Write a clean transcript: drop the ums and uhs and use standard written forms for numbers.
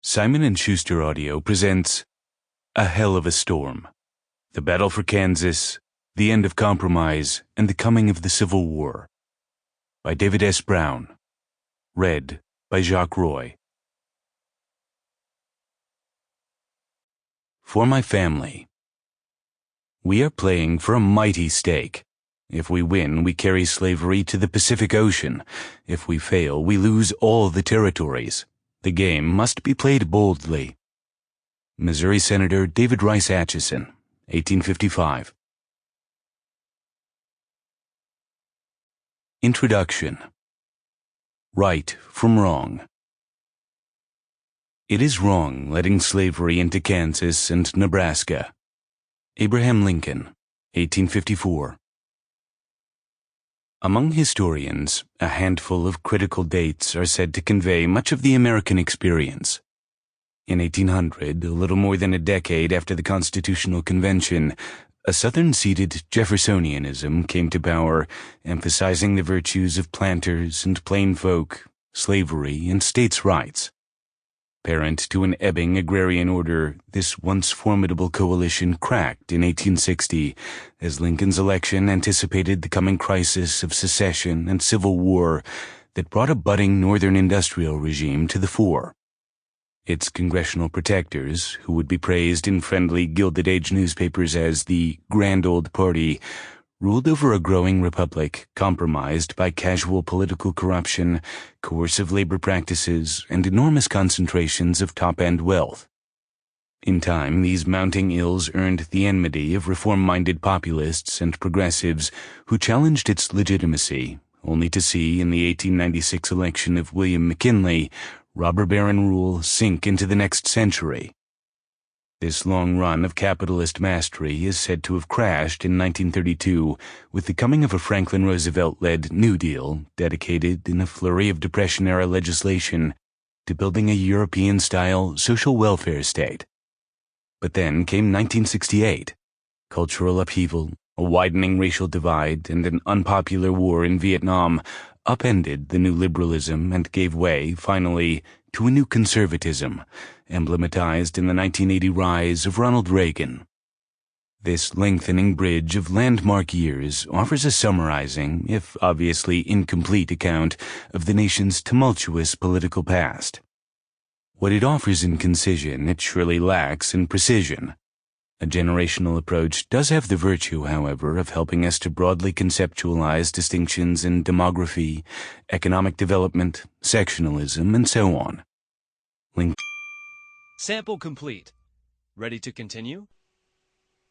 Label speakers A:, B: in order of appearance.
A: Simon & Schuster Audio presents A Hell of a Storm, The Battle for Kansas, The End of Compromise, and the Coming of the Civil War, by David S. Brown. Read by Jacques Roy. For my family. We are playing for a mighty stake. If we win, we carry slavery to the Pacific Ocean. If we fail, we lose all the territories. The game must be played boldly. Missouri Senator David Rice Atchison, 1855. Introduction. Right from wrong. It is wrong letting slavery into Kansas and Nebraska. Abraham Lincoln, 1854. Among historians, a handful of critical dates are said to convey much of the American experience. In 1800, a little more than a decade after the Constitutional Convention, a Southern-seated Jeffersonianism came to power, emphasizing the virtues of planters and plain folk, slavery, and states' rights. Parent to an ebbing agrarian order, this once formidable coalition cracked in 1860 as Lincoln's election anticipated the coming crisis of secession and civil war that brought a budding northern industrial regime to the fore. Its congressional protectors, who would be praised in friendly Gilded Age newspapers as the Grand Old Party, ruled over a growing republic compromised by casual political corruption, coercive labor practices, and enormous concentrations of top-end wealth. In time, these mounting ills earned the enmity of reform-minded populists and progressives who challenged its legitimacy, only to see in the 1896 election of William McKinley robber baron rule sink into the next century. This long run of capitalist mastery is said to have crashed in 1932 with the coming of a Franklin Roosevelt-led New Deal dedicated in a flurry of Depression-era legislation to building a European-style social welfare state. But then came 1968, cultural upheaval, a widening racial divide, and an unpopular war in Vietnam upended the new liberalism and gave way, finally, to a new conservatism, emblematized in the 1980 rise of Ronald Reagan. This lengthening bridge of landmark years offers a summarizing, if obviously incomplete account of the nation's tumultuous political past. What it offers in concision, it surely lacks in precision. A generational approach does have the virtue, however, of helping us to broadly conceptualize distinctions in demography, economic development, sectionalism, and so on.
B: Sample complete. Ready to continue?